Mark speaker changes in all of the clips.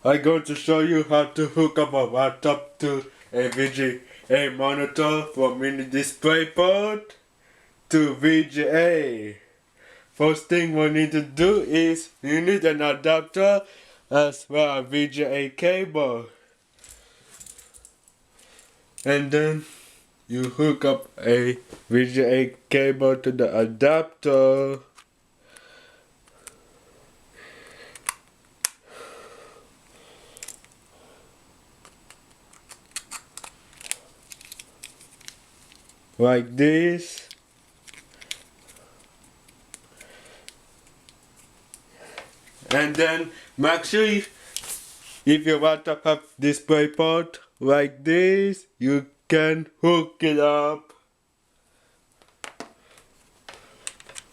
Speaker 1: I'm going to show you how to hook up a laptop to a VGA monitor from mini DisplayPort to VGA. First thing we need to do is you need an adapter as well as VGA cable. And then you hook up a VGA cable to the adapter. Like this. And then make sure if your laptop have DisplayPort like this, you can hook it up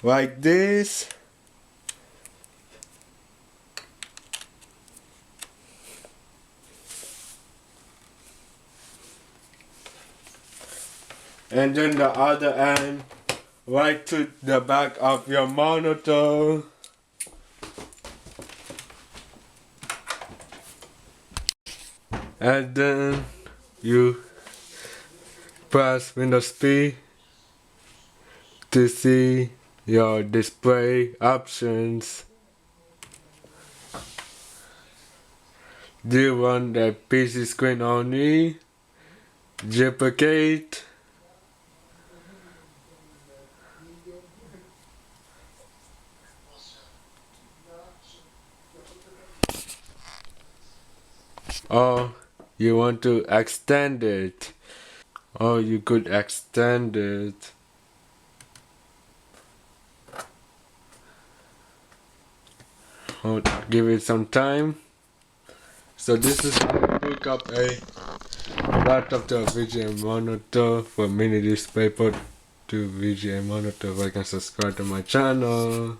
Speaker 1: like this. And then the other end right to the back of your monitor. And then you press Windows P to see your display options. Do you want the PC screen only? Duplicate. Or you want to extend it. Or you could extend it. Give it some time. So this is how you hook up a laptop to a VGA monitor from mini DisplayPort to VGA monitor. Like and subscribe to my channel.